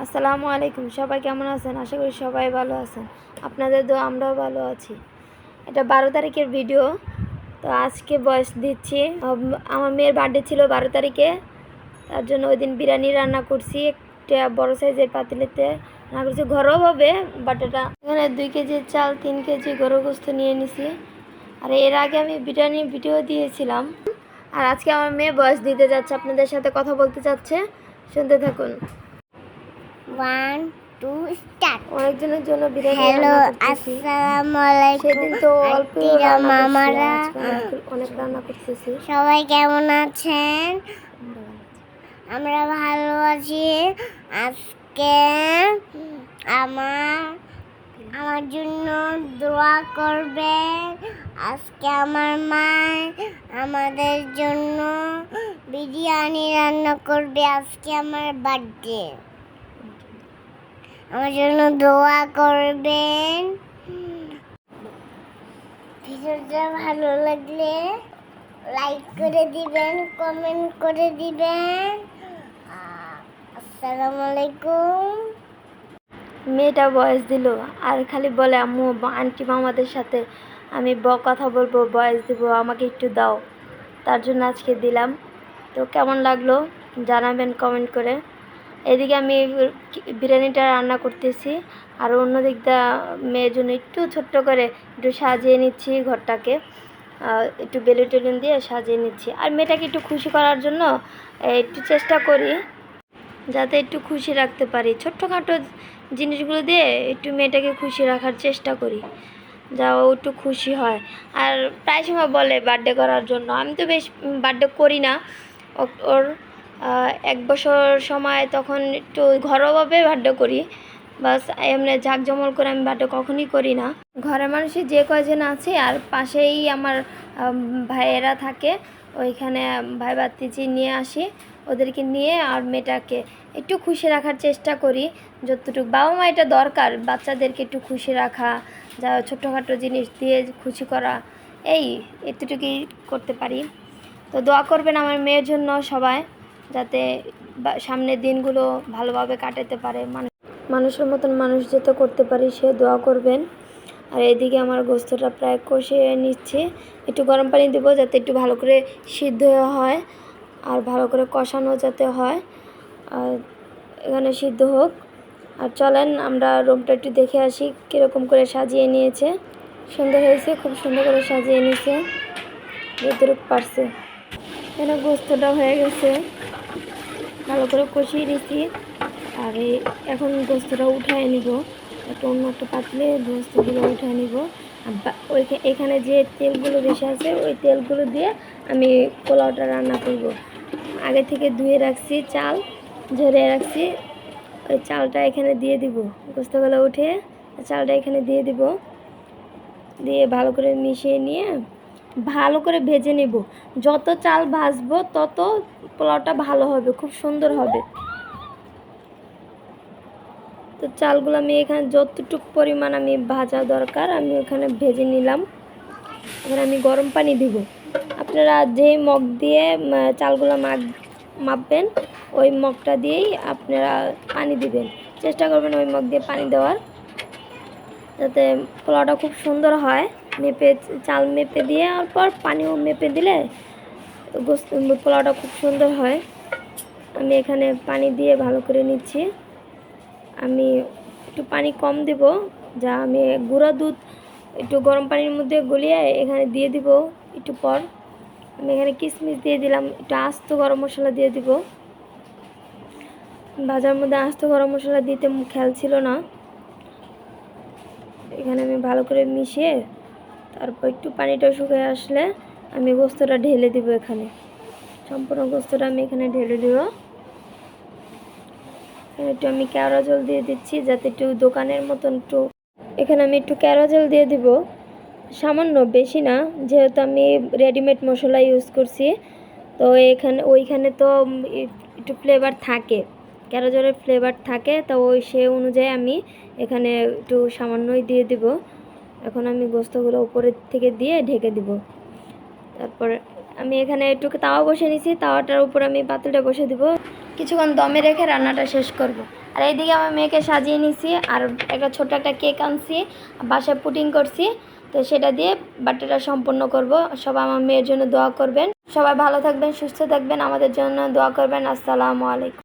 আসসালামু আলাইকুম। সবাই কেমন আছেন? আশা করি সবাই ভালো আছেন। আপনাদের দোয়া আমরাও ভালো আছি। এটা 12 তারিখের ভিডিও। তো আজকে ভয়েস দিচ্ছি। আমার মেয়ের বার্থডে ছিল 12 তারিখে। তার জন্য ওই দিন বিরিয়ানি রান্না করছি একটা বড় সাইজের পাতিলেতে রান্না করছি ঘরোয়াভাবে। বাট এটা এখানে 2 কেজি চাল, 3 কেজি গরুর গোশত নিয়ে নিছি। আর এর আগে আমি বিরিয়ানির ভিডিও দিয়েছিলাম। আর আজকে আমার মেয়ে ভয়েস দিতে যাচ্ছে, আপনাদের সাথে কথা বলতে চাচ্ছে। শুনতে থাকুন। 1 2 স্টার্ট। অনেকজনের জন্য বিরিয়ানি হ্যালো, রান্না করতেছি। আসসালামু আলাইকুম। সেদিন তো অল্প রান্না মামারা, অনেক রান্না করতেছি। সবাই কেমন আছেন? আমরা ভালো আছি। আজকে আমার জন্য দোয়া করবেন। আজকে আমার মা আমাদের জন্য বিরিয়ানি রান্না করবে। আজকে আমার বার্থডে, আমার জন্য দোয়া করবেন। ভিডিওটা ভালো লাগলে লাইক করে দিবেন, কমেন্ট করে দিবেন। আসসালামু আলাইকুম। মেয়েটা ভয়েস দিল আর খালি বলে আম্মু আন্টি মামাদের সাথে আমি কথা বলবো, ভয়েস দিব, আমাকে একটু দাও। তার জন্য আজকে দিলাম। তো কেমন লাগলো জানাবেন কমেন্ট করে। এদিকে আমি বিরিয়ানিটা রান্না করতেছি, আর অন্য দিকটা মেয়ের জন্য একটু ছোট্ট করে একটু সাজিয়ে নিচ্ছি ঘরটাকে। একটু বেলুন টেলুন দিয়ে সাজিয়ে নিচ্ছি। আর মেয়েটাকে একটু খুশি করার জন্য একটু চেষ্টা করি যাতে একটু খুশি রাখতে পারি। ছোট্টখাটো জিনিসগুলো দিয়ে একটু মেয়েটাকে খুশি রাখার চেষ্টা করি, যা ও একটু খুশি হয়। আর প্রায় সময় বলে বার্থডে করার জন্য। আমি তো বেশ বার্থডে করি না। ওর 1 বছর সময় তখন একটু ঘরোয়াভাবে বার্থডে করি, বাস এমনি জাঁকজমল করে আমি বার্থডে কখনই করি না। ঘরের মানুষই যে কয়জন আছে, আর পাশেই আমার ভাইয়েরা থাকে, ওইখানে ভাই ভাতিজি নিয়ে আসি, ওদেরকে নিয়ে আর মেয়েটাকে একটু খুশি রাখার চেষ্টা করি যতটুকু। বাবা মা এটা দরকার, বাচ্চাদেরকে একটু খুশি রাখা, যা ছোটোখাটো জিনিস দিয়ে খুশি করা, এই এতটুকুই করতে পারি। তো দোয়া করবেন আমার মেয়ের জন্য সবাই, যাতে সামনের দিনগুলো ভালোভাবে কাটাতে পারে, মানুষের মতন মানুষ যেতে করতে পারি, সে দোয়া করবেন। আর এদিকে আমার গোস্তটা প্রায় কষিয়ে নিচ্ছি। একটু গরম পানি দেবো যাতে একটু ভালো করে সিদ্ধ হয়, আর ভালো করে কষানো যাতে হয়। আর এখানে সিদ্ধ হোক। আর চলেন আমরা রুমটা একটু দেখে আসি কীরকম করে সাজিয়ে নিয়েছে। সুন্দর হয়েছে, খুব সুন্দর করে সাজিয়ে নিয়েছে যতটুকু পারছে। এখানে গোস্তটা হয়ে গেছে, ভালো করে কষিয়ে নিচ্ছি। আর এখন গোস্তটা উঠায় নিব, অন্য একটা পাতলে গোস্তগুলো উঠায় নিব। আর এখানে যে তেলগুলো বেশি আছে ওই তেলগুলো দিয়ে আমি পোলাওটা রান্না করব। আগে থেকে ধুয়ে রাখছি, চাল ঝরিয়ে রাখছি, ওই চালটা এখানে দিয়ে দিব। গোস্তগুলো উঠে চালটা এখানে দিয়ে দিব, দিয়ে ভালো করে মিশিয়ে নিয়ে ভালো করে ভেজে নেব। যত চাল ভাজবো তত পোলাওটা ভালো হবে, খুব সুন্দর হবে। তো চালগুলো আমি এখানে যতটুকু পরিমাণ আমি ভাজা দরকার আমি ওখানে ভেজে নিলাম। এবার আমি গরম পানি দিব। আপনারা যেই মগ দিয়ে চালগুলো মাপবেন ওই মগটা দিয়েই আপনারা পানি দিবেন। চেষ্টা করবেন ওই মগ দিয়ে পানি দেওয়ার, যাতে পোলাওটা খুব সুন্দর হয়। চাল মেপে দিয়ে পর পানিও মেপে দিলে পোলাওটা খুব সুন্দর হয়। আমি এখানে পানি দিয়ে ভালো করে নিচ্ছি। আমি একটু পানি কম দেব, যা আমি গুঁড়া দুধ একটু গরম পানির মধ্যে গলিয়ে এখানে দিয়ে দিব। একটু পর আমি এখানে কিশমিশ দিয়ে দিলাম, একটু আস্ত গরম মশলা দিয়ে দিব। ভাজার মধ্যে আস্ত গরম মশলা দিতে খেয়াল ছিল না। এখানে আমি ভালো করে মিশিয়ে তারপর একটু পানিটা শুকিয়ে আসলে আমি গোস্তটা ঢেলে দিব। এখানে সম্পূর্ণ গোস্তটা আমি এখানে ঢেলে দেব। একটু আমি কেওড়া জল দিয়ে দিচ্ছি, যাতে একটু দোকানের মতন একটু এখানে আমি একটু কেওড়া জল দিয়ে দিব, সামান্য, বেশি না, যেহেতু আমি রেডিমেড মশলা ইউজ করছি। তো ওইখানে তো একটু ফ্লেভার থাকে, কেওড়া জলের ফ্লেভার থাকে, তো সে অনুযায়ী আমি এখানে একটু সামান্যই দিয়ে দিব। এখন আমি গোস্তগুলো উপরের থেকে দিয়ে ঢেকে দিব। তারপর আমি এখানে একটু তাওয়া বসে নিয়েছি, তাওয়াটার উপর আমি পাতিলটা বসে দিব। কিছুক্ষণ দমে রেখে রান্নাটা শেষ করব। আর এইদিকে আমার মেয়েকে সাজিয়ে নিছি আর একটা ছোট্ট একটা কেক আনছি, বাসায় পুডিং করছি। তো সেটা দিয়ে বার্থডেটা সম্পন্ন করব। সবাই আমার মেয়ের জন্য দোয়া করবেন। সবাই ভালো থাকবেন, সুস্থ থাকবেন, আমাদের জন্য দোয়া করবেন। আসসালামু আলাইকুম।